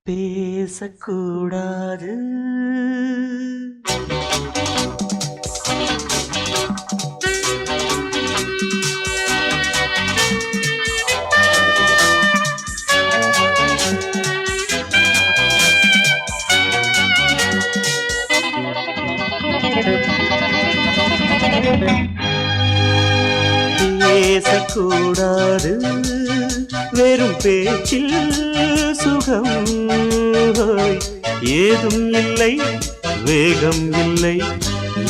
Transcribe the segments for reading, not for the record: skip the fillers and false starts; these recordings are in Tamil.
பேசக்கூடாது. பேசக்கூடாது வெறும் பேச்சில் சுகம் ஏதும் இல்லை, வேகம் இல்லை,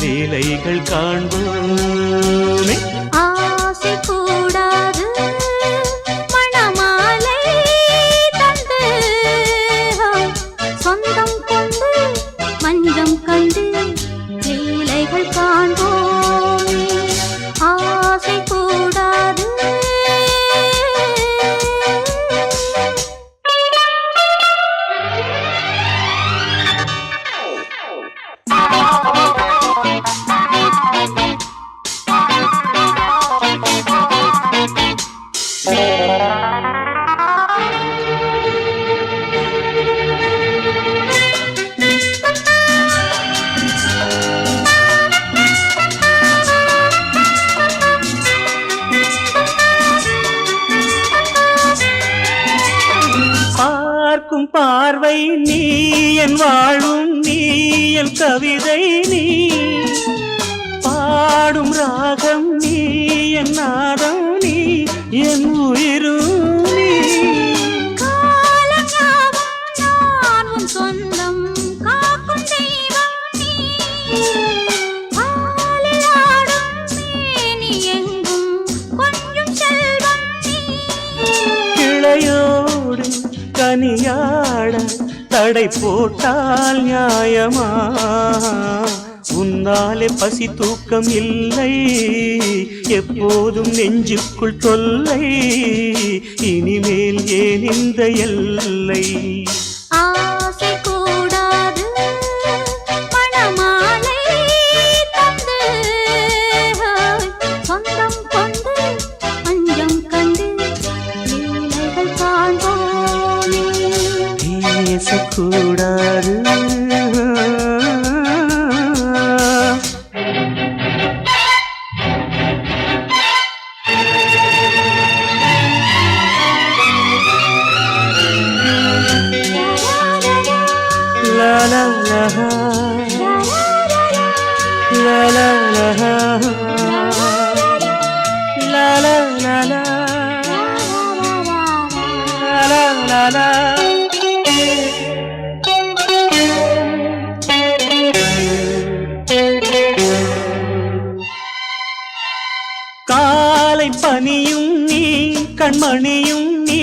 லீலைகள் காண்போமே. ஆசை கூடாது மணமாலை தந்து சொந்தம் கொண்டு மஞ்சம் கண்டு லீலைகள் காண்போமே. ஆசை கூடாது பார்க்கும் பார்வை நீ என் வாழும், நீ என் கவிதை, நீ பாடும் ராகம், நீ என் நாதம், நீ என் உயிரும் நீ. காலங்காவும் சொந்தம் காக்கும் தெய்வம் நீ. பாலிலாடும் மேனி எங்கும் கொஞ்சம் செல்வம் நீ. கிளையோடு கனியாட தடை போட்டால் நியாயமா? உன்னாலே பசி தூக்கம் இல்லை, எப்போதும் நெஞ்சுக்குள் தொல்லை, இனிமேல் ஏன் இந்த எல்லை? ஆசை கூடாது மணமாலை தந்து சொந்தம் கொண்டு மஞ்சம் கண்டு லீலைகள் காண்போமே. பேசக்கூடாது. La la la la la la la la la la la la. காலை பனியும் நீ, கண்மணியும் நீ,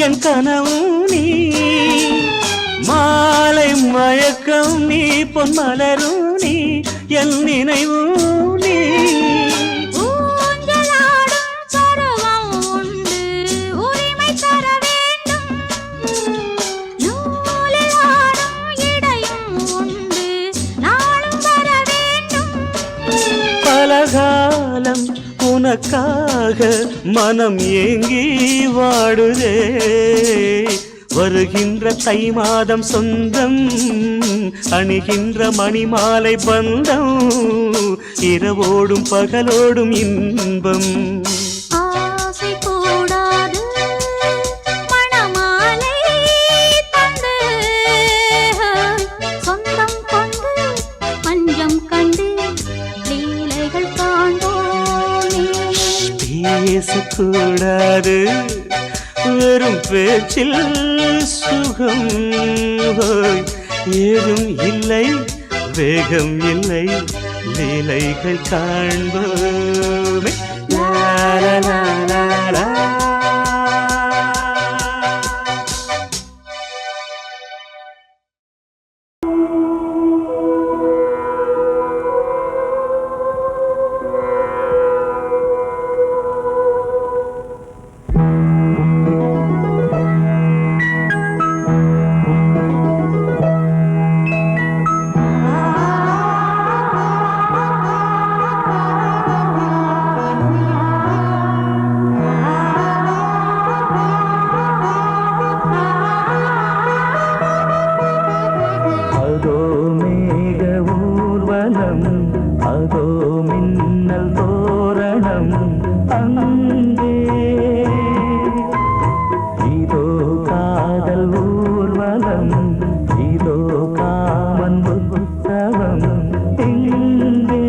என் கனவும் நீ, மாலை மயக்கம் நீ, பொன்மலரும் நீ, என் நினைவும் நீ. ஊஞ்சலாடும் பருவம் உண்டு, உரிமை தர வேண்டும். நூலில் ஆடும் இடையும் உண்டு, நாளும் வர வேண்டும். பலகாலம் உனக்காக மனம் ஏங்கி வாடுதே, வருகின்ற தை மாதம் சொந்தம், அணிகின்ற மணிமாலை பந்தம், இரவோடும் பகலோடும் இன்பம். ஆசை கூடாது மணமாலை தந்து சொந்தம் கொண்டு மஞ்சம் கண்டு லீலைகள் காண்போமே. பேசக்கூடாது வெறும் பேச்சில் சுகம் ஏதும் இல்லை, வேகம் இல்லை, லீலைகள் காண்போமே. லா லா லா லா லா. ஊர்வலம் அதோ மின்னல் தோரணம் அங்கே இதோ காதல் ஊர்வலம் இதோ காமன் உற்சவம் இங்கே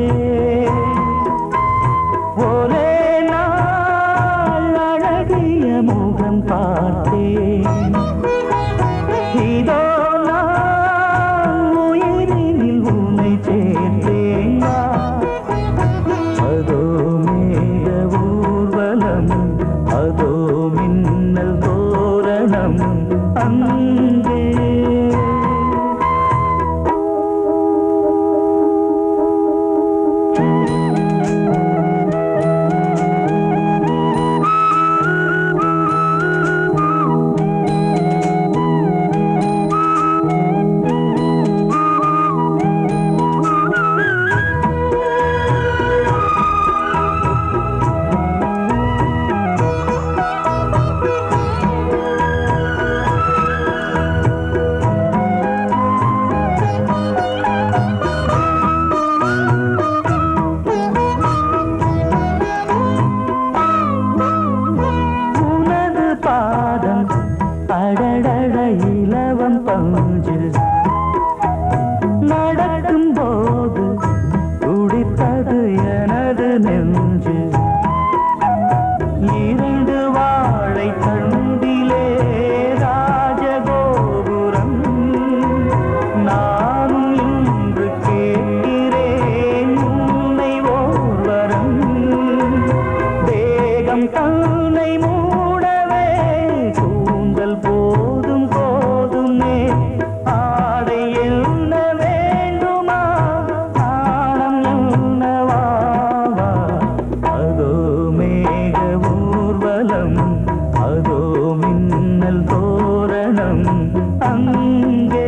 ஒரே நாள் அழகிய முகம் பார்த்தேன் இதோ நான் உயிரினில் உன்னை சேர்த்தேன் அதோ மேக ஊர்வலம் அதோ மின்னல் தோரணம் அங்கே அடடட இலவம் பஞ்சு நடக்கும் போது துடித்தது எனது நெஞ்சு இரண்டு வாழை தண்டிலே ராஜகோபுரம் நானும் இன்று கேட்கிறேன் உன்னை ஓர்வரம் தேகம் தன்னை மூடவே கூந்தல் போதும் போதுமே ஆடை என்ன வேண்டுமா ஆணம் என்னவா அதோ மேக ஊர்வலம் அதோ மின்னல் தோரணம் அங்கே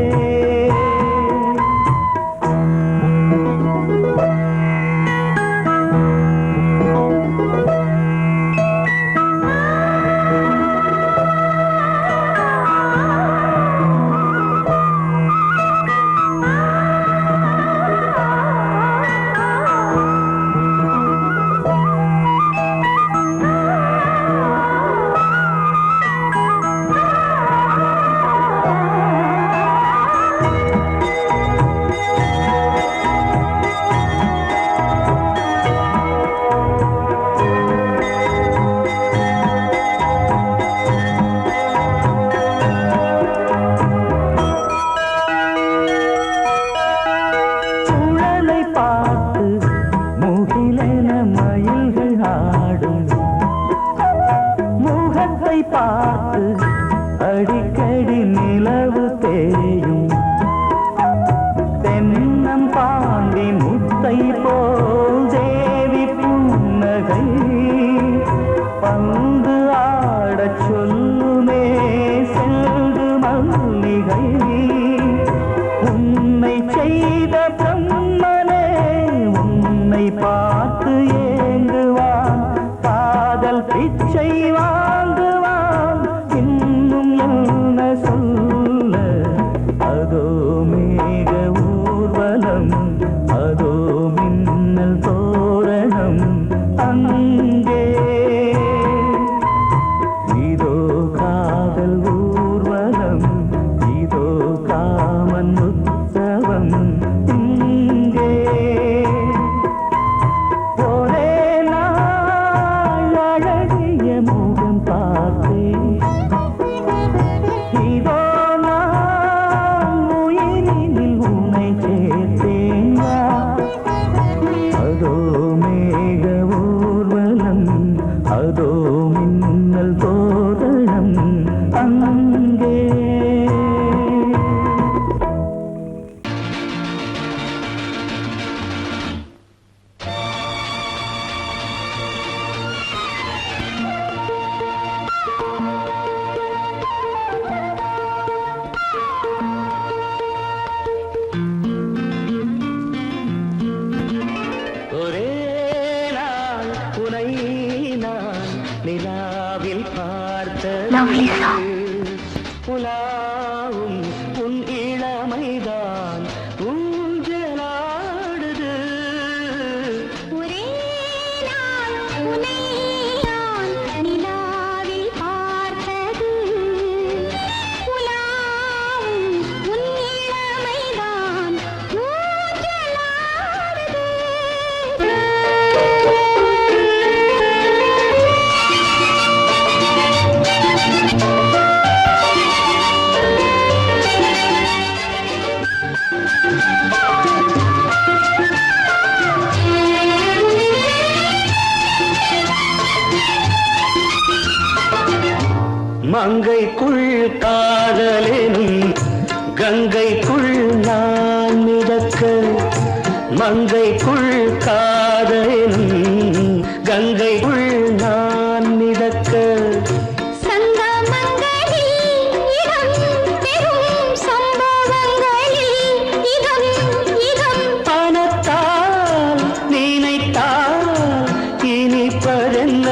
பார்த்து அடிக்கடி நிலவு தேயும் தென்னம் பாண்டி முத்தை போல் தேவி புன்னகை பந்து ஆடச் சொல்லுமே செல்து மல்லிகை உன்னை செய்த பிரம்மனே உன்னை பார்த்து ஏங்குவான் காதல் பிச்சை வாங்குவான் இன்னும் என்ன சொல்ல அதோ மேக ஊர்வலம் அதோ மின்னல் தோரணம் அங்கே இதோ காதல் ஊர்வலம் இதோ காமன் உற்சவம் இங்கே ஒரே நாள் அழகிய முகம் பார்த்தேன் இதோ நான் உயிரினில் உன்னை சேர்த்தேன் அதோ மேக ஊர்வலம் அதோ மின்னல் தோரணம் அங்கே ஒரே நாள் உனை நான் நிலாவில் பார்த்தது உலாவும் உன் இளமைதான் ஊஞ்சலாடுது மங்கைக்குள் காதலெனும் கங்கைக்குள் நான் மிதக்க மங்கைக்குள் காதலெனும் கங்கைக்குள் நான் மிதக்க பணத்தால் நினைத்தால் இனிப்பதென்ன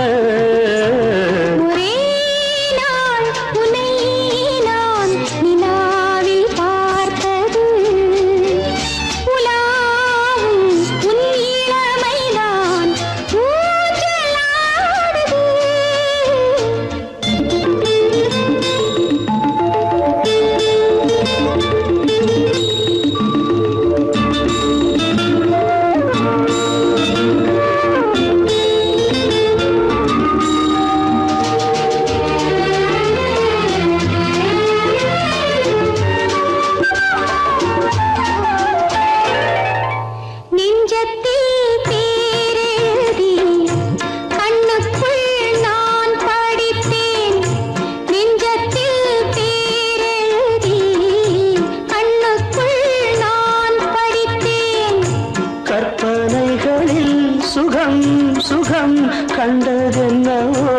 சுகம் சுகம் கண்டதென்னவோ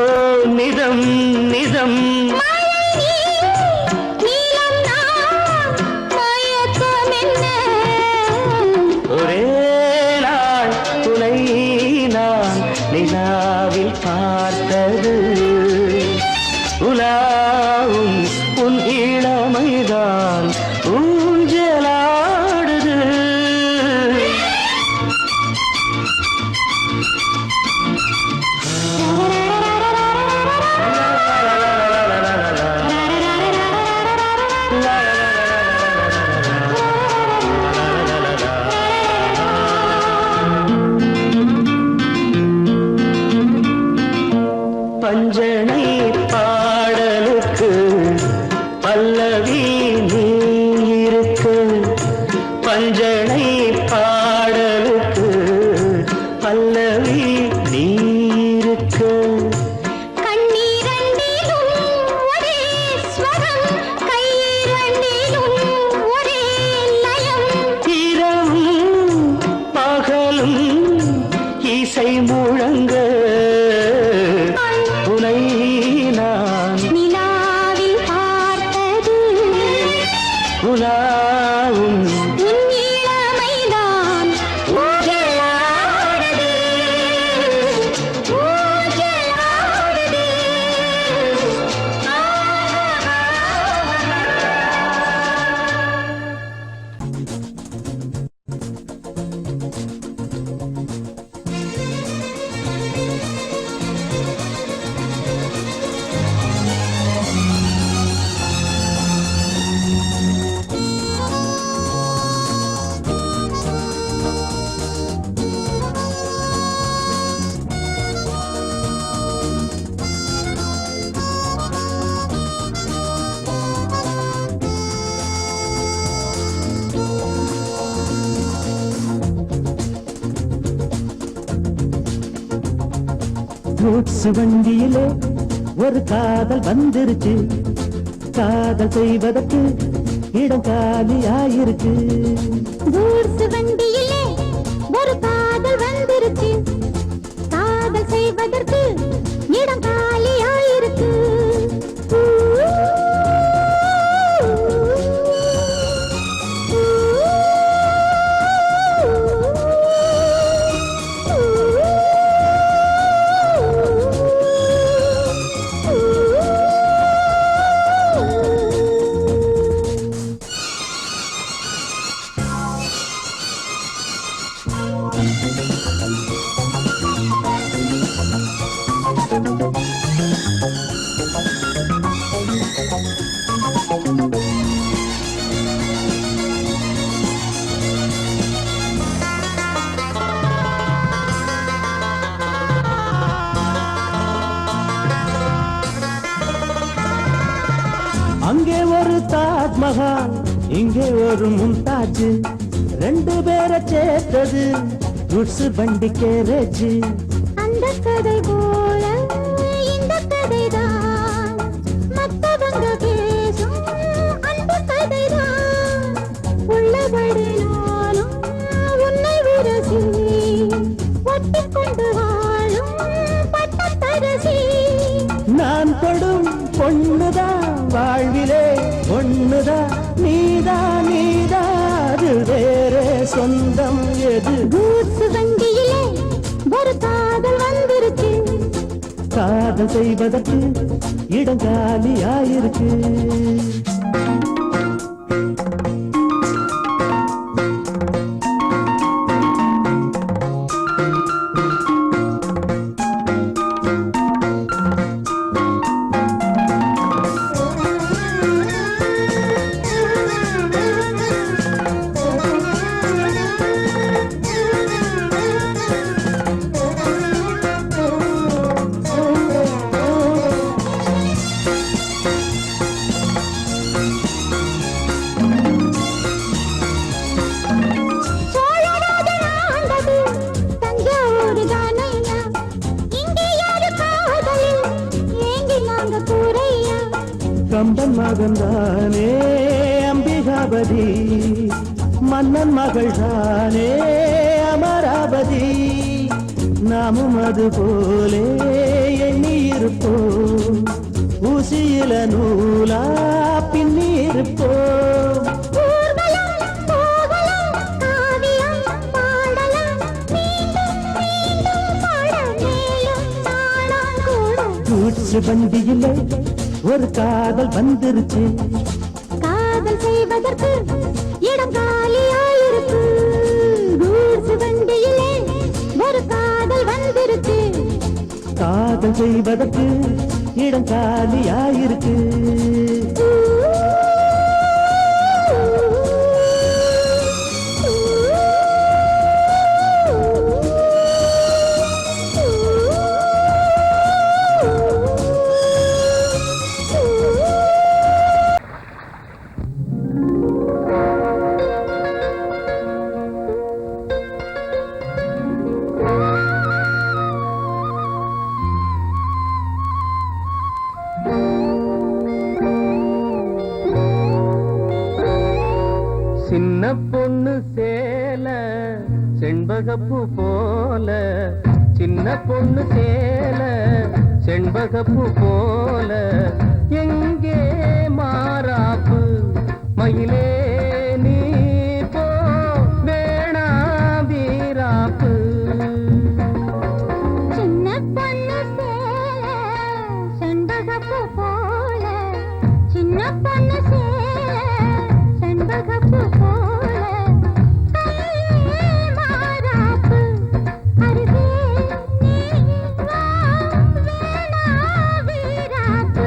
நிதம் நிதம் ஒரே நாள் துணை நான் நிலாவில் பார்த்தது உலாவும் உன் இளமைதான் ஊஞ்சலாடுது பஞ்சனை பாடலுக்கு பல்லவி நீ இருக்கு பஞ்சனை பாடலுக்கு பல்லவி நீ இருக்கு இரவும் பகலும் இசை முழங்க உனை நான் நிலாவில் பார்த்தது உலாவும் உன் இளமைதான் ஊஞ்சலாடுது ஊஞ்சலாடுது கூட்ஸ் வண்டியிலே ஒரு காதல் வந்துருச்சு காதல் செய்வதற்கு இடம் காலியாயிருக்கு கூட்ஸ் வண்டியிலே ஒரு காதல் வந்துருச்சு காதல் செய்வதற்கு இடம் காலியாயிருக்கு அங்கே ஒரு தாஜ்மஹால் இங்கே ஒரு மும்தாஜ் ரெண்டு பேரை சேர்த்தது குட்ஸ் வண்டி கேரேஜ் அந்த கதை போல இந்த கதைதான் கொண்டு வாழும் பட்டத்தரசி. நான் தொடும் பொண்ணுதான் வாழ்விலே ஒண்ணுதான், நீதான் அது வேறே சொந்தம் எது? கூட்ஸ் வண்டியிலே ஒரு காதல் வந்துருச்சு. காதல் செய்வதற்கு இடம் காலியாயிருக்கு. சோழராஜன் ஆண்டது தஞ்சாவூர் தானையா. இங்கே யாரு காதலில் ஏங்கி நாங்க கூரையா. கம்பன் மகன்தானே அம்பிகாபதி, மன்னன் மகள் தானே அமராவதி. நாமும் அது போலே எண்ணி இருப்போம், ஊசியில நூலா பின்னி இருப்போம். ஊர்வலம் போகலாம், காவியம் பாடலாம், மீண்டும் மீண்டும் பாட மேலும் நாளாம் கூடும். கூட்ஸ் வண்டியிலே ஒரு காதல் வந்துருச்சு. காதல் செய்வதற்கு இடம் காலியாயிருக்கு. கூட்ஸ் வண்டியிலே ஒரு காதல் வந்துருச்சு. காதல் செய்வதற்கு இடம் காலியாயிருக்கு. சின்ன பொண்ணு சேல செண்பகப்பூ போல, சின்ன பொண்ணு சேல செண்பகப்பூ போல, எங்கே மாறாப்பு மயிலே நீ போ வேணா வீராப்பு. சின்ன பொண்ணு சேல செண்பகப்பூ போல, சின்ன பொண்ணு சேல செண்பகப்பூ போல, கையே மாறாப்பு அருகே நீ வா வேணா வீராப்பு.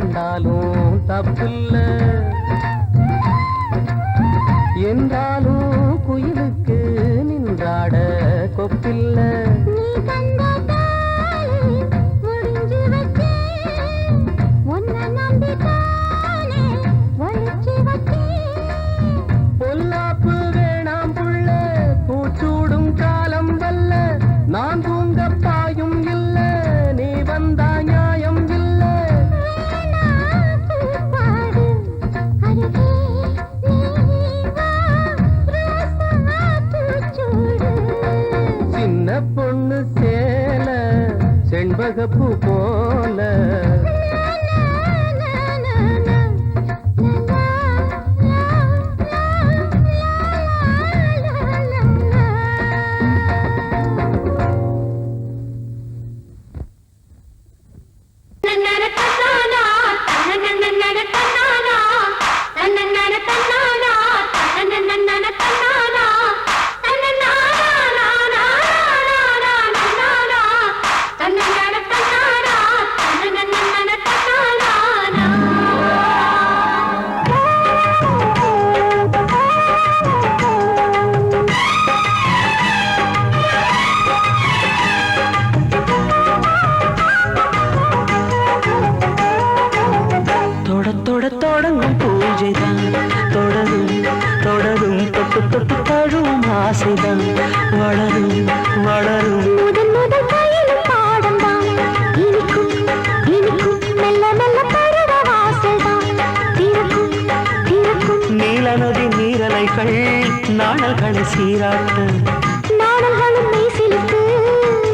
கண்டாலும் தப்பில்ல என்றாலும் குயிலுக்கு நின்றாட கொப்பில்ல நீ கண்ட தாலி முடிஞ்சு வச்சே உன்னை நம்பித்தானே ஒழிச்சு வச்சே பொல்லாப்பு வேணாம் புள்ள பூச்சூடும் காலம் வல்ல நான் தூங்க பாயும் இல்ல நீ வந்தா நியாயம் இல்ல பாடு அருகே நீ வா ரோசா பூச்சூடு சின்ன பொண்ணு சேல செண்பகப்பூ போல தொடங்கும் பூஜைதான் தொடரும் தொடரும் தொட்டு தொட்டு தழுவும் ஆசைதான் வளரும் வளரும் முதன் முதல் பயிலும் பாடம்தான் இனிக்கும் இனிக்கும் மெல்ல மெல்ல பருவ வாசல்தான் திறக்கும் திறக்கும் நீல நதி நீரலைகள் நாணல்களை சீராட்ட நாணல்களும் மெய்சிலித்து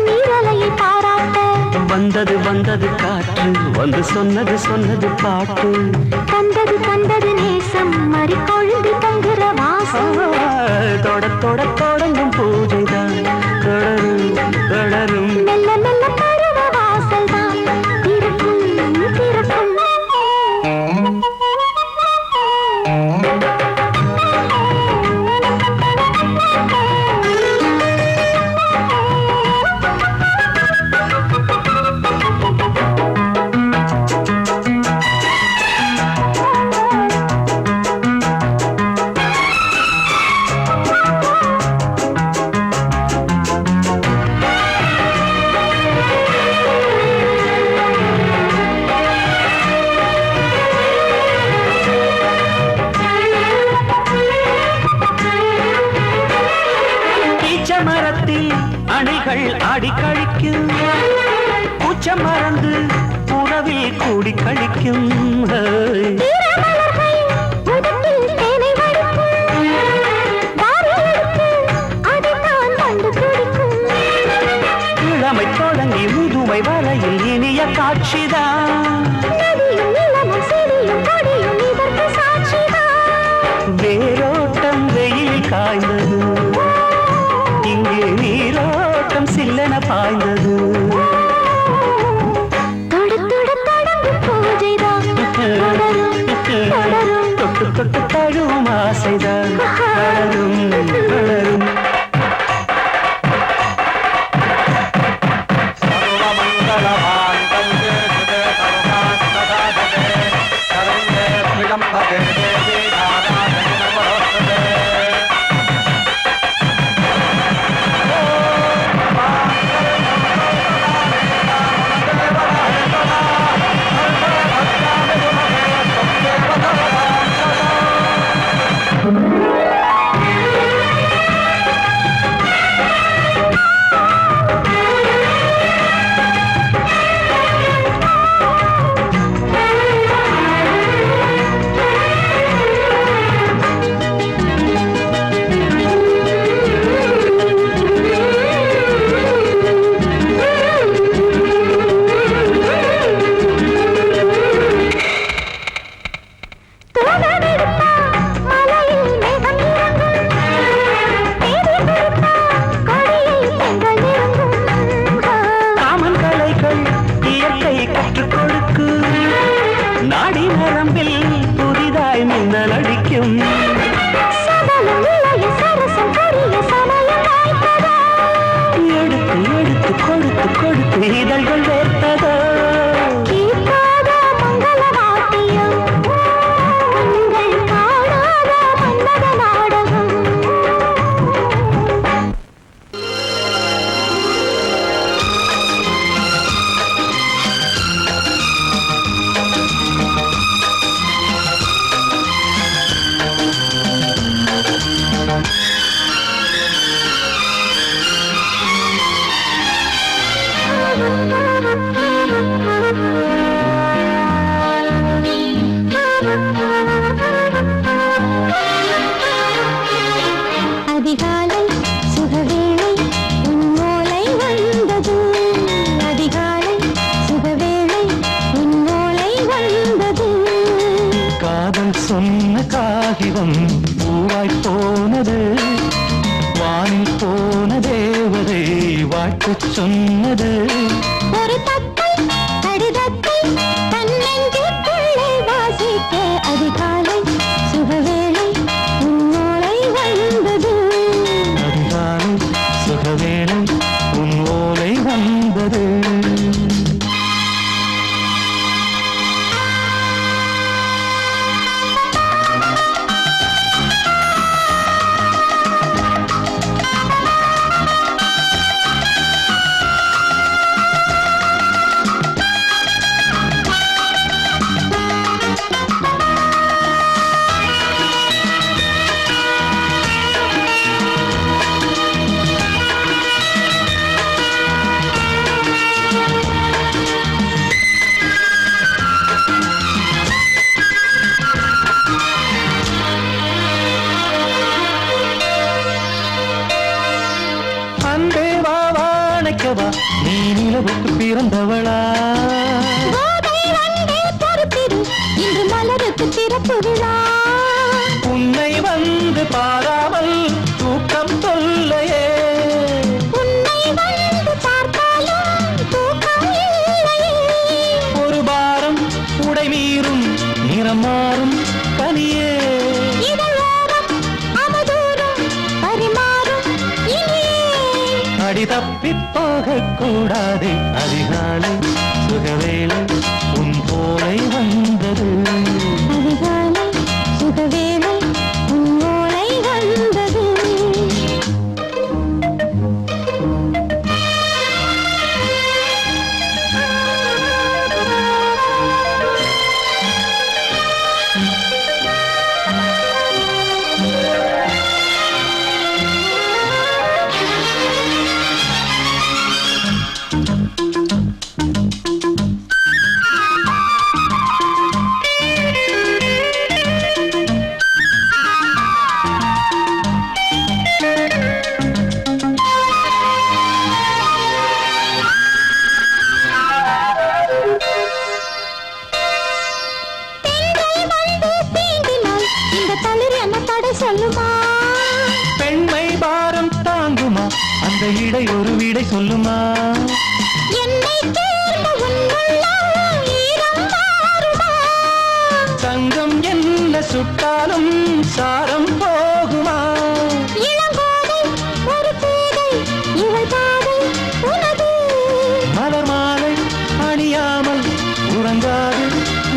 நீரலையை பாராட்ட வந்தது வந்தது காற்று வந்து சொன்னது சொன்னது பாட்டு தந்தது தந்தது நேசம் மறி கொழுந்து தங்குற வாசம் தொட தொட தொடங்கும் பூஜைதான் தொடரும் தொடரும் மெல்ல மெல்ல பருவ வாசல்தான் திறக்கும் திறக்கும் மரத்தில் அணைகள் ஆடி கழிக்கும் பூச்சம் மறந்து உறவில் கூடி கழிக்கும் இளமை தொடங்கி முதுமை வரையில் இனிய காட்சிதான் வேரோட்டம் வெயில் காய்ந்தது இங்கே நீரோட்டம் சில்லென பாய்ந்தது தொட்டு தொட்டு தழுவும் ஆசைதான் வளரும் வளரும் இதழ்கள் வேர்த்ததோ கீழ்காத மங்கள காதல் சொன்ன காகிதம் பூவாய் போனது, வானில் போன தேவதை வாழ்த்து சொன்னது. ஒரு தத்தை கடிதத்தை தன்னெஞ்சுக்குள்ளே வாசிக்க அதிகாலை சுகவேளை உன்னோளை வந்தது. அதிகாலை சுகவேளை உன் ஓலை வந்தது. நீ நிலவுக்கு பிறந்தவளா? இன்று மலருக்கு திறப்பு விழா. உன்னை வந்து பாராமல் தூக்கம் தொல்லையே. உன்னை வந்து பார்த்தாலும் தூக்கம் இல்லையே. ஒரு பாரம் உடை மீறும் நிறம் மாறும் கனியே. அடி தப்பி போகக்கூடாது. அதிகாலை சுகவேளை உன் போலை வந்தது. அதிகாலை சுகவேளை உன் ஓலை வந்தது. பெண்மை பாரம் தாங்குமா? அந்த இடை ஒரு விடை சொல்லுமா? தங்கம் என்ன சுட்டாலும் சாரம் போகுமா? மலர் மாலை அணியாமல் உறங்காது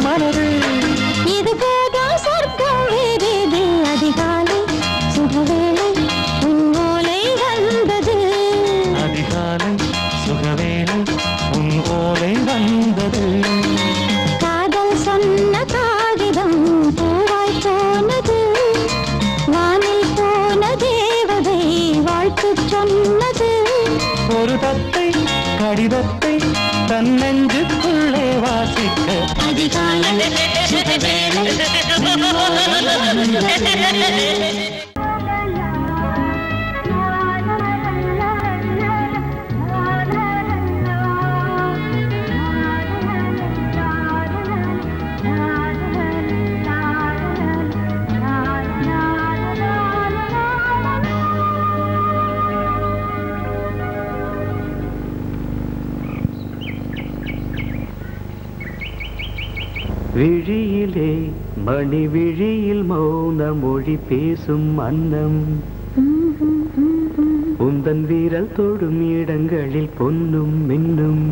மனது. இது போதும் சொர்க்கம் வேறேது. அதிகாலை சுகவேளை உன் ஓலை வந்தது. அதிகாலை சுகவேளை உன் ஓலை வந்தது. காதல் சொன்ன காகிதம் பூவாய் போனது, வானில் போன தேவதை வாழ்த்து சொன்னது. ஒரு தத்தை கடிதத்தை தன்னெஞ்சுக்குள்ளே வாசிக்க அதிகாலை சுகவேளை உன் ஓலை வந்தது. விழியிலே மணி விழியில் மௌன மொழி பேசும் அன்னம், உந்தன் வீரல் தொடும் இடங்களில் பொன்னும் மின்னும்.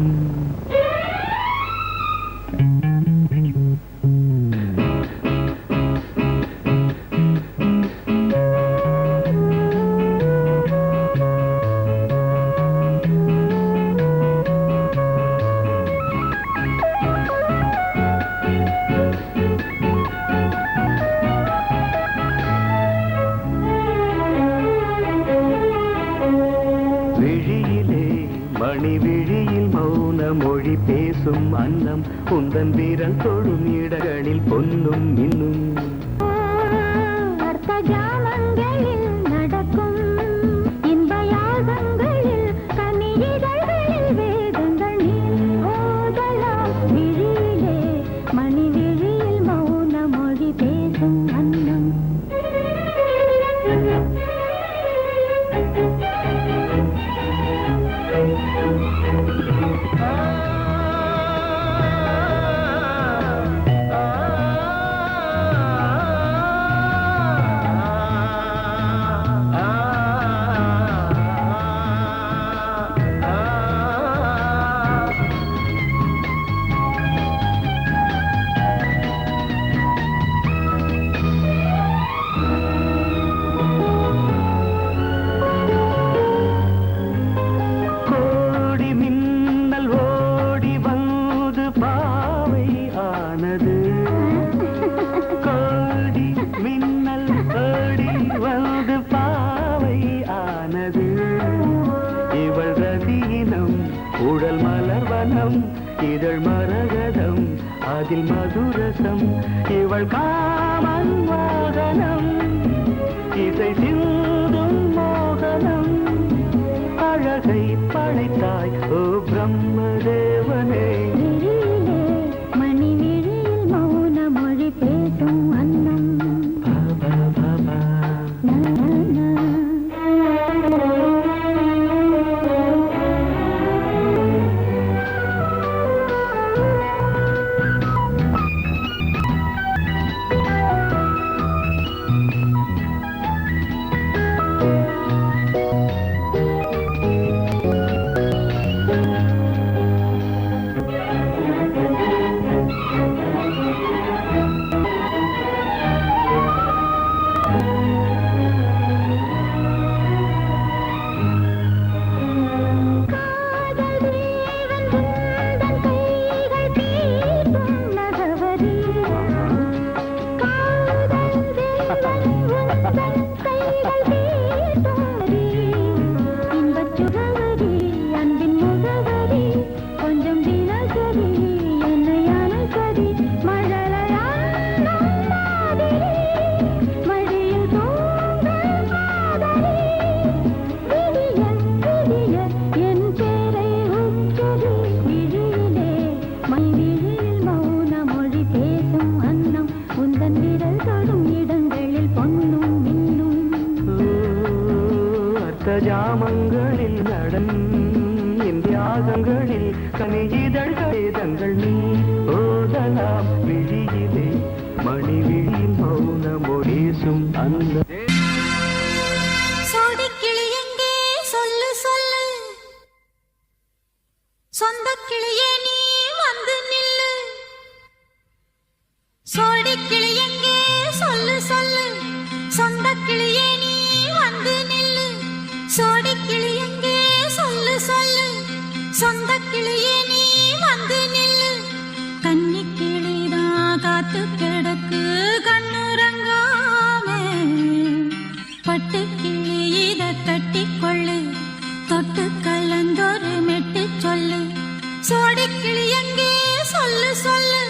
மணி விழியில் மௌன மொழி பேசும் அன்னம், உந்தன் வீரல் தொடும் இடங்களில் பொன்னும் மின்னும். அர்த்த ஜாமங்களில் நடக்கும் இன்ப யாகங்களில் கனியிதழ்களில் வேதங்கள் நீ ஓதலாம். விழியிலே மணி விழியில் மௌன மொழி அதில் மதுரசம் இவள் காமன் வாகனம் இசை சிந்தும் மோகனம் அழகை படைத்தாய் ஓ பிரம்மதேவனே மணி விழியில் மௌன மொழி பேசும் அன்னம் பாபா பாபா ஜாமங்களில் நடன் இந்தியாகங்களில் கனியிதழ் வேதங்கள் நீ ஓதலாம் விழியிலே மணி விழியில் மௌன மொழிசும் அந்த சோடிக்கிளி எங்கே சொல்லு சொல்லு சொந்த கிளியே நீ வந்து நில்லு சோடிக்கிளி எங்கே சொல்லு சொல்லு சொந்த கிளியே நீ வந்து நில்லு சோடிக்கிளி எங்கே சொல்லு சொல்லு சொந்த கிளியே நீ வந்து நில்லு கன்னி கிளிதான் காத்து கிடக்கு கண்ணுறங்காமே பட்டு கிளி இத கட்டிக்கொள்ளு தொட்டு கலந்தொரு மெட்டு சொல்லு சோடிக்கிளி எங்கே சொல்லு சொல்லு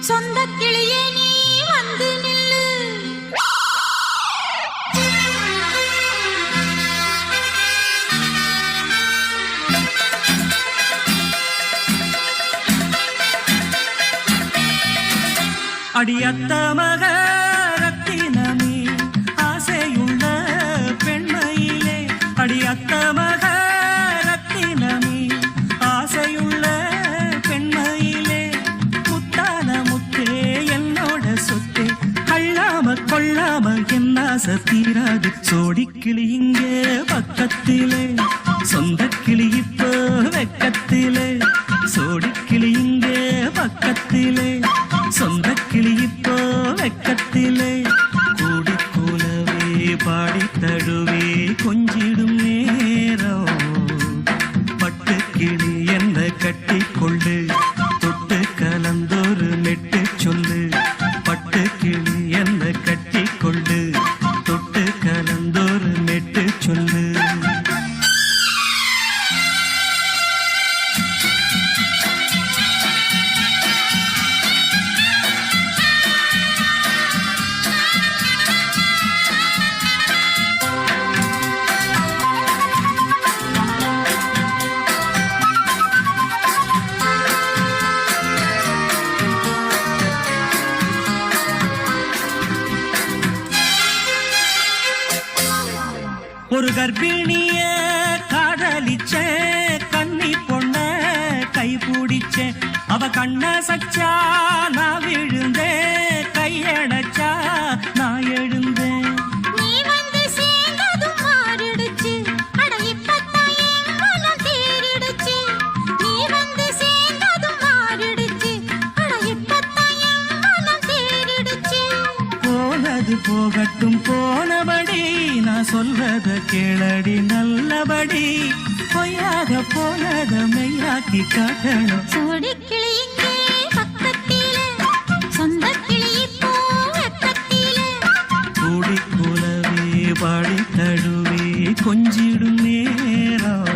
சொந்த கிளியே நீ வந்து நில்லு அடியத்த மக ரத்தினமே ஆசையுள்ள பெண்மையிலே அடியத்த மக ரத்தினமே ஆசையுள்ள பெண்மையிலே முத்தான முத்தே என்னோட சொத்தே அள்ளாம கொள்ளாம என் ஆசை தீராது சோடிக்கிளி இங்கே பக்கத்திலே சொந்த கிளி இப்போ வெக்கத்திலே சோடிக்கிளி இங்கே பக்கத்திலே சொந்த கிளி இப்போ வெக்கத்திலே கூடி கூலவே பாடி தழுவே கொஞ்சிடும் நேரம் பட்டு கிளி என்ன கட்டிக்கொள்ளு தொட்டு கலந்தொரு மெட்டு சொல்லு பட்டு கிளி என்ன கட்டிக்கொள்ளு தொட்டு கலந்தொரு மெட்டு சொல்லு ஒரு கர்ப்பிணிய காதலிச்ச கண்ணி பொண்ண கை பிடிச்ச அவ கண்ண சச்சா நான் விழுந்தேன் கையடைச்சா நான் எழுந்தேன் நீ வந்து சேர்ந்ததும் மாறிடுச்சு அட இப்பத்தான் என் மனம் தேறிடுச்சு நீ வந்து சேர்ந்ததும் மாறிடுச்சு அட இப்பத்தான் என் மனம் தேறிடுச்சு போனது போகட்டும் போனபடி நான் சொல்றத கேளடி நல்லபடி பொய்யாக போனத மெய்யாக்கி காட்டணும் சோடிக்கிளி இங்கே பக்கத்திலே சொந்த கிளி இப்போ வெக்கத்திலே கூடி கூலவே பாடி தழுவே கொஞ்சிடும் நேரம்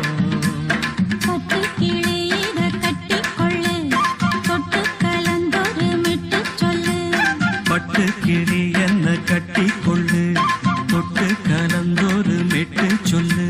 பட்டு கிளி இத கட்டிக்கொள்ளு தொட்டு கலந்தொரு பட்டுக்கிளி என்ன கட்டிக்கொள்ளு தொட்டு கலந்தொரு மெட்டு சொல்லு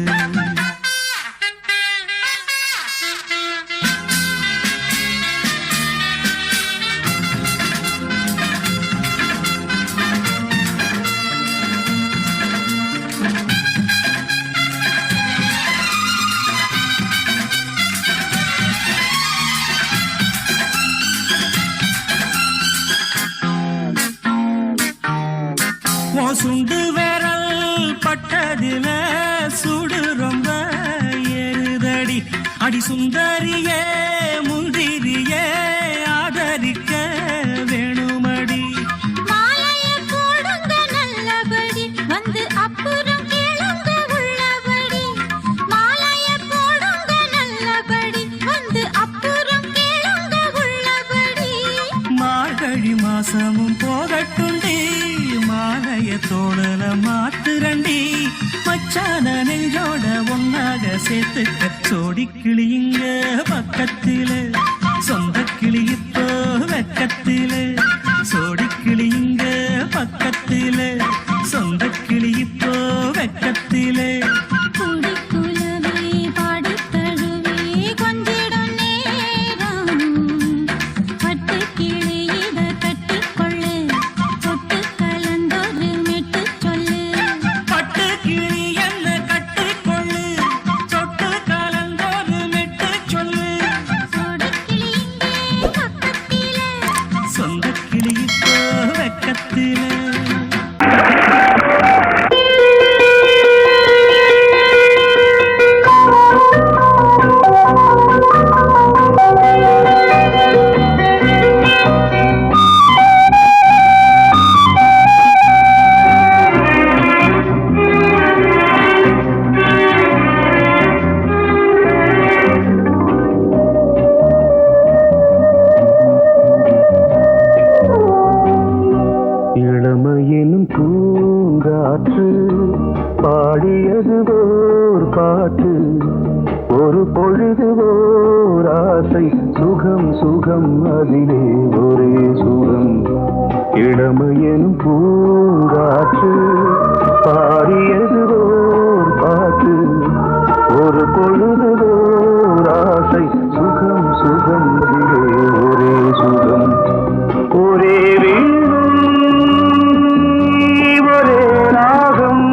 சுண்டு விரல் பட்டதில சுடு ரொம்ப ஏறுதடி அடி சுந்தரியே முந்திரியே ஆதரிக்க வேணுமடி மாலைய போடுங்க நல்லபடி வந்து அப்புறம் கேளுங்க உள்ளபடி மாலைய போடுங்க நல்லபடி வந்து அப்புறம் கேளுங்க உள்ளபடி மார்கழி மாசமும் போகட்டுண்டி மாலைய தோழல மாத்துரண்டி மச்சான நெஞ்சோட ஒன்னாக சேர்த்துக்க சோடி கிளியுங்க பக்கத்தில சொந்த கிளி இப்போ வெக்கத்தில சோடி கிளியுங்க பக்கத்தில சொந்த கிளி இப்போ வெக்கத்தில குடிக்குலவே பாடித் தழுவே கொஞ்சிடும் நேரம் பட்டு கிளி இத கட்டிக்கொள்ளு தொட்டு கலந்தொரு மெட்டு சொல்லு பட்டு கிளி என்ன கட்டிக்கொள்ளு சொட்டு கலந்தொரு மெட்டு சொல்லு சோடி கிளி இங்கே பக்கத்திலே சொந்த கிளி இப்போ வெக்கத்தில இளமையினும் பூங்காற்று பாடியது ஓர் பாட்டு ஒரு பொழுது ஓர் ஆசை சுகம் சுகம் அதிலே ஒரே சுகம் இளமையினும் பூங்காற்று பாடியது ஓர் பாட்டு ஒரு பொழுது ஓர் ஆசை சுகம் சுகம் அதிலே ஒரே சுகம் ஒரே ஒரே ராகம்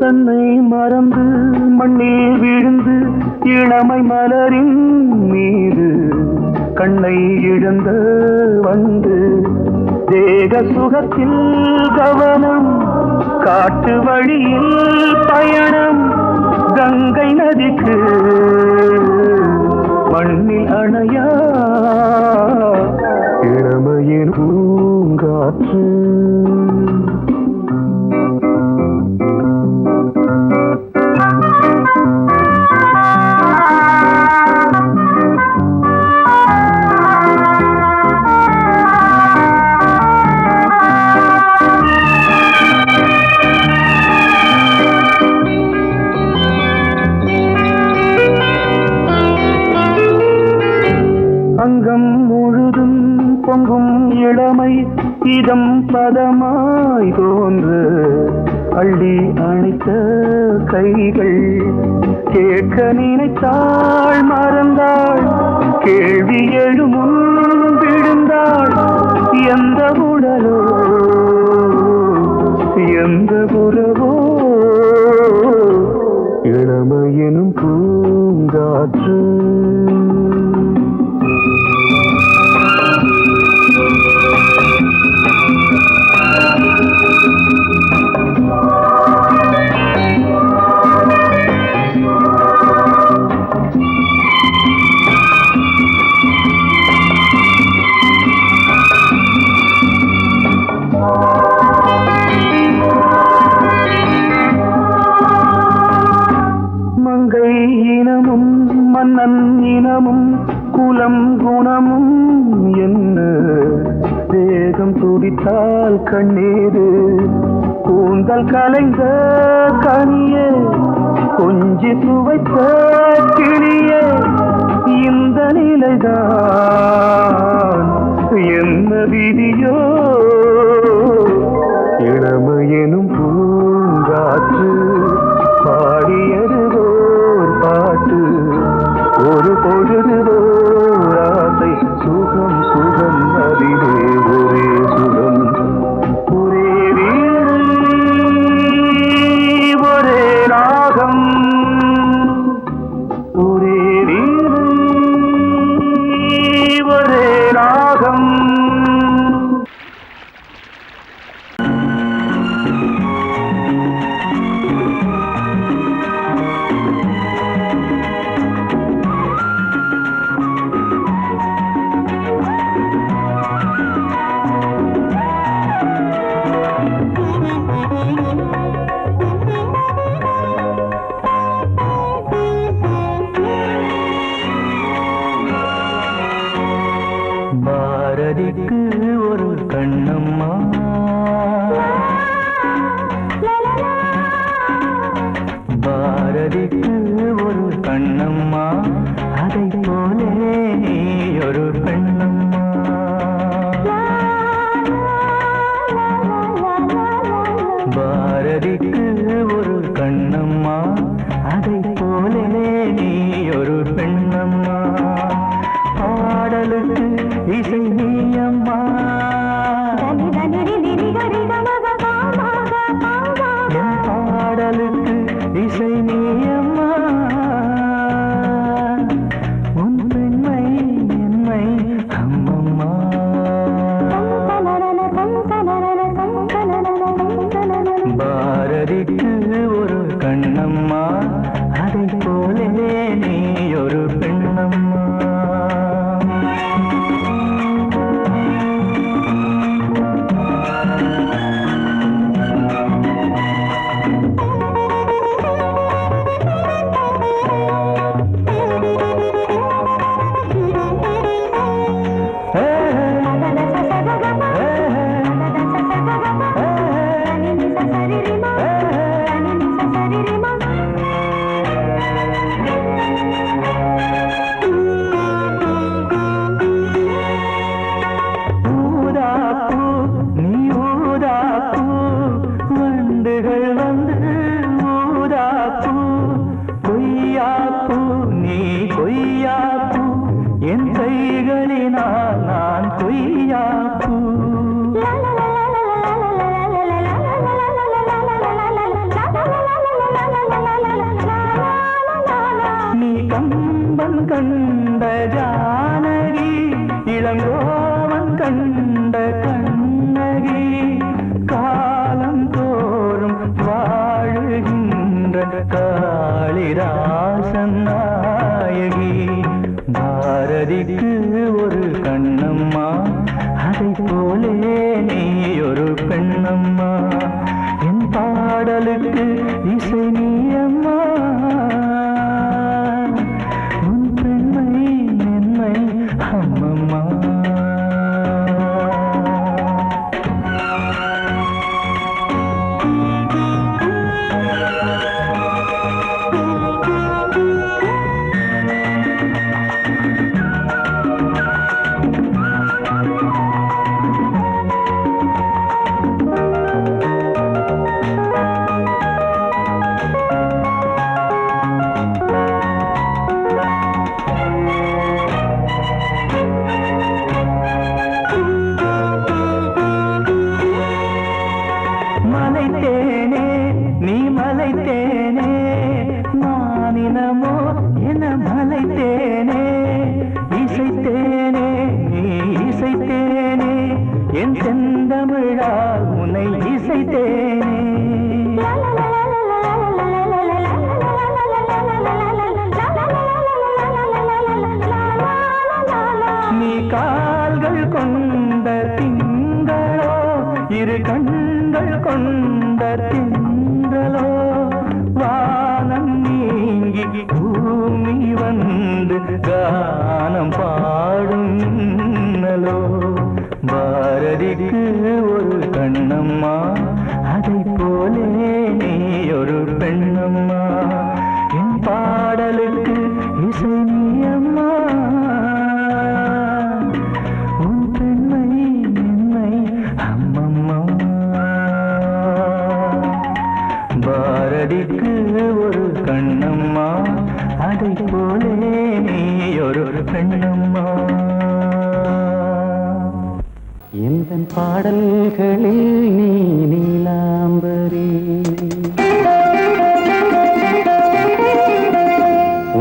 தன்னை மறந்து மண்ணில் விழுந்து இளமை மலரின் மீது கண்ணை இழந்த வந்து தேக சுகத்தில் கவனம் காட்டு வழியில் பயணம் கங்கை நதிக்கு மண்ணில் அணையா இளமையின் பூங்காற்று அங்கம் முழுதும் பொங்கும் இளமை இதம் பதமாய் தோன்று அள்ளி அணைத்த கைகள் கேட்க நினைத்தாள் மறந்தாள் கேள்வி எழுமுன் விழுந்தாள் எந்த உடலோ எந்த உறவோ இளமையெனும் பூங்காற்று மன்னன் இனமும் குலம் குணமும் என்ன வேகம் துடித்தால் கண்ணீரு கூந்தல் கலைந்த கனியே கொஞ்சி சுவைத்த கிளியே இந்த நிலைதான் என்ன விதியோ இளமையெனும் பூங்காற்று பாடியதுவோர் பாட்டு ஒரு பொழுதுவோர் ஆசை சுகம் சுகம் அதிலே ஒரே சுகம் ஒரே வீடு ஒரே ராகம் ஒரே வீடு ஒரே ராகம் பாரதிக்கு ஒரு கண்ணம்மா பாரதிக்கு ஒரு கண்ணம்மா அதை போலே நீ ஒரு பெண்ணம்மா பாரதிக்கு ஒரு கண்ணம்மா அதை போலே நீ ஒரு பெண்ணம்மா பாடலுக்கு இசை நீயம்மா என் பாடலுக்கு இசை நீயம்மா உன் பெண்மை என்னை அம்மம்மா பாரதிக்கு ஒரு கண்ணம்மா அதை போலே நீ ஒரு பெண்ணம்மா என் கைகளினால் நான் கொய்யாப்பூ நீ கம்பன் கண்ட ஜானகி இளங்கோவன் கண்ட கண்ணகி காலம் தோறும் வாழுகின்ற காளிதாசன் நாயகி பாரதிக்கு ஒரு கண்ணம்மா அதை போலே நீ ஒரு பெண்ணம்மா என் பாடலுக்கு இசை நீயம்மா உன் பெண்மை என்னை அம்மம்மா மலைத்தேனே நீ மலைத்தேனே மானினமோ என மலைத்தேனே இசைத்தேனே நீ இசைத்தேனே என் செந்தமிழா உன்னை இசைத்தேனே நீ கால்கள் கொண்ட திங்களோ இரு கண்கள் கொண்ட திங்களோ வானம் நீங்கி பூமி வந்து அதை போலே நீ ஒரு பெண்ணம்மா. எந்த பாடல்களில் நீ நீலாம்பரி,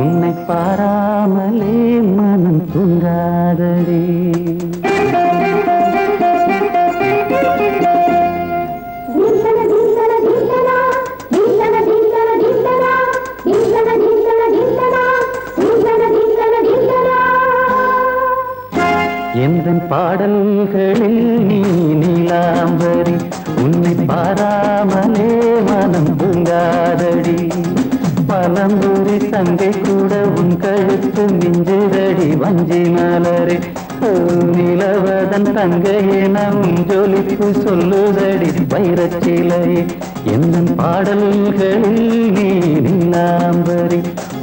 உன்னை பாராமலே மனம் தூங்காதடி. எந்தன் பாடல்களில் நீ நீலாம்பரி, உன்னை பாராமலே மனம் தூங்காதடி. பலம்புரி தங்கை கூட உன் கழுத்து மிஞ்சுதடி வஞ்சி மலரே. நிலவதன் தங்கையே நம் ஜொலிப்பு சொல்லுதடி வைரச்சிலை. எந்தன் பாடல்களில் நீ நீலாம்பரி,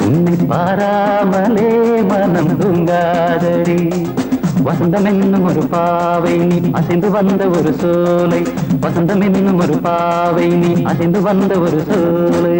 உன்னை பாராமலே மனம் தூங்காதடி. வசந்தம் என்னும் ஒரு பாவை நீ அசைந்து வந்த ஒரு சோலை, வசந்தம் என்னும் ஒரு பாவை நீ அசைந்து வந்த ஒரு சோலை.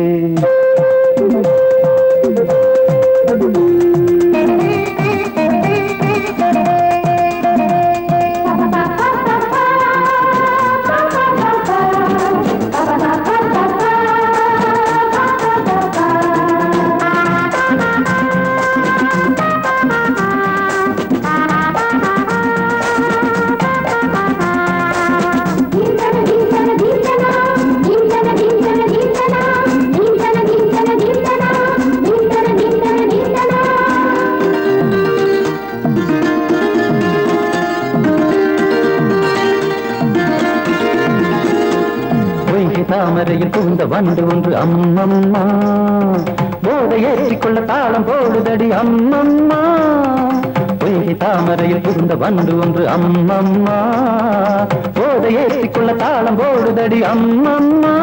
தாமரையில் புகுந்த வண்டு ஒன்று அம்மம்மா, போதை ஏற்றிக்கொள்ள தாளம் போடுதடி அம்மம்மா. பொய்கை தாமரையில் புகுந்த வண்டு ஒன்று அம்மம்மா, போதை ஏற்றிக்கொள்ள தாளம் போடுதடி அம்மம்மா.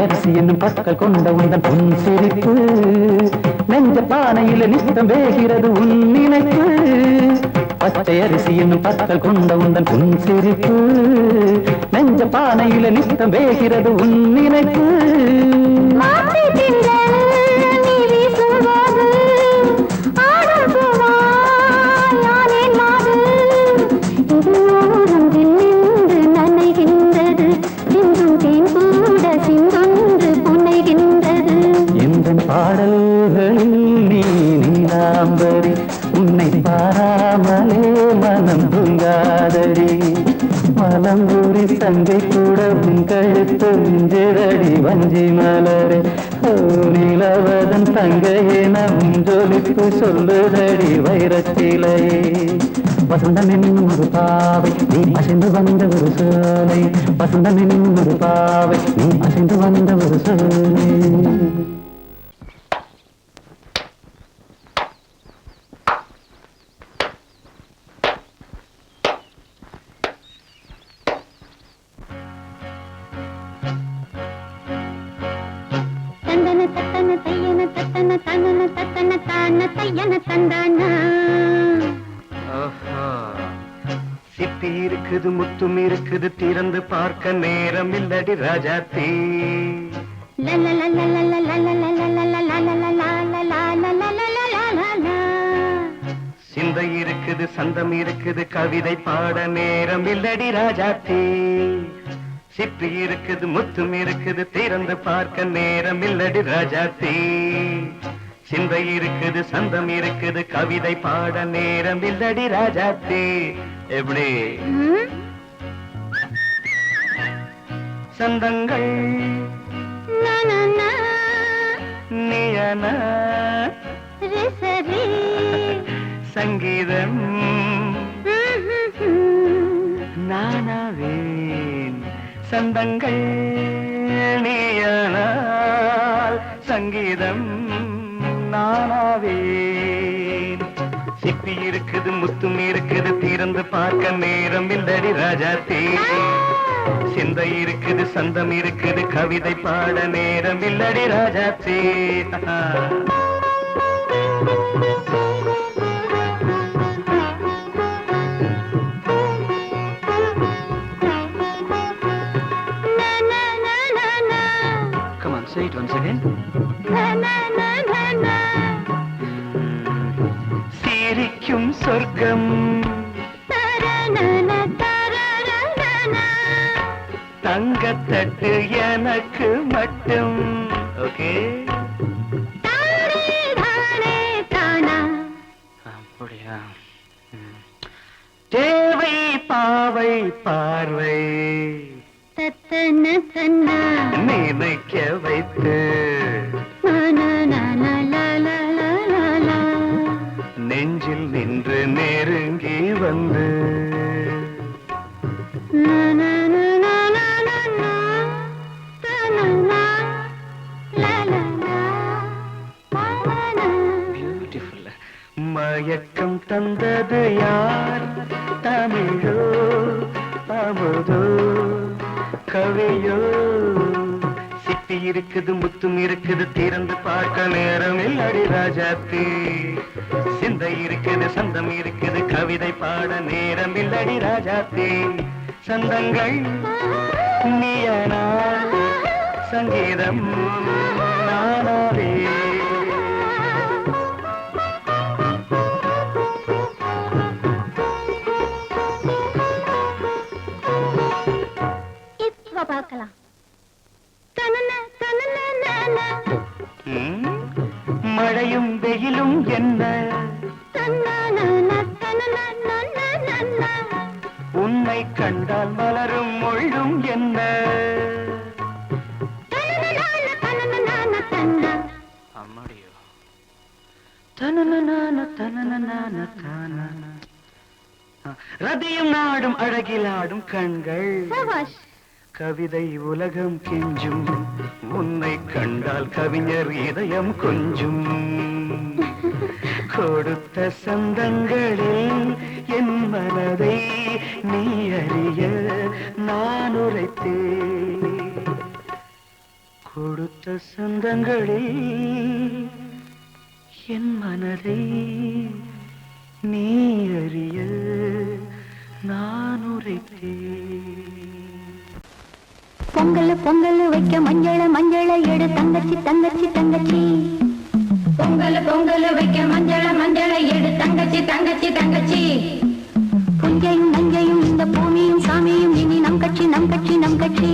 அரிசி என்னும் பற்கள் கொண்ட உந்தன் பொன் சிரிப்பு, நெஞ்ச பானையில நித்தம் வேகிறது உன் நினைப்பு. பச்சை அரிசி என்னும் பற்கள் கொண்ட உந்தன் பொன் சிரிப்பு, நெஞ்ச பானையில நித்தம் வேகிறது உன் நினைப்பு. பாடல்களில் நீ நீலாம்பரி, உன்னை பாராமலே மனம் தூங்காதடி. மலம்பூரி தங்கை கூட உன் கழுத்து மிஞ்சிரடி வஞ்சி மலரே. நிலவதன் தங்கையே நம் ஜொலிப்பு சொல்லுதடி வைரச்சிலையே. வசந்தம் என்னும் ஒரு பாவை நீ அசைந்து வந்த ஒரு சோலை, வசந்தம் என்னும் ஒரு பாவை நீ அசைந்து வந்த ஒரு சோலை. சிப்பி இருக்குது முத்தும் இருக்குது, திறந்து பார்க்க நேரம் இல்லடி ராஜாத்தி. சிந்தை இருக்குது சந்தம் இருக்குது, கவிதை பாட நேரம் இல்லடி ராஜாத்தி. சிப்பி இருக்குது முத்தும் இருக்குது திறந்து பார்க்க நேரம் இல்லடி ராஜாத்தி சிந்தை இருக்குது சந்தம் இருக்குது கவிதை பாட நேரம் இல்லடி ராஜாத்தி எப்படி சந்தங்கள் நீயன சங்கீதம் நானாவேன் சந்தங்கள் நீயனால் சங்கீதம் நானாவேன் சிப்பி இருக்குது முத்தும் இருக்குது திறந்து பார்க்க நேரம் இல்லடி ராஜாத்தே சிந்தை இருக்குது சந்தம் இருக்குது கவிதை பாட நேரம் இல்லடி ராஜாத்தே Come on, say it once again. சிரிக்கும் சொர்க்கம் தங்கத்தட்டு எனக்கு மட்டும் ஓகே அப்படியா தேவை பாவை பார்வை நினைக்க வைத்து நெஞ்சில் நின்று நெருங்கி வந்து பியூட்டிஃபுல் மயக்கம் தந்தது யார் தமிழோ அமுதோ கவியோ சிப்பி இருக்குது முத்தும் இருக்குது திறந்து பார்க்க நேரம் இல்லடி ராஜாத்தி சிந்தை இருக்குது சந்தம் இருக்குது கவிதை பாட நேரம் இல்லடி ராஜாத்தி சந்தங்கள் நீயனா சங்கீதம் நானாவே பார்க்கலாம் மழையும் வெயிலும் என்ன உன்னை கண்டால் மலரும் மொழியும் என்ன அம்மாடியோ ரதியும் நாடும் அழகிலாடும் கண்கள் கவிதை உலகம் கெஞ்சும் உன்னை கண்டால் கவிஞர் இதயம் கொஞ்சும் கொடுத்த சந்தங்களில் என் மனதை நீ அறிய நான் உரைத்தேன் கொடுத்த சந்தங்களில் என் மனதை நீ அறிய நான் உரைத்தேன் பொங்கல் பொங்கல் வைக்க மஞ்சள மஞ்சள எடு தங்கச்சி தங்கச்சி தங்கச்சி பொங்கல் பொங்கல் வைக்க மஞ்சள மஞ்சள எடு தங்கச்சி தங்கச்சி தங்கச்சி புஞ்சையும் நஞ்சையும் இந்த பூமியும் சாமியும் இனி நம் கட்சி நம் கட்சி நம் கட்சி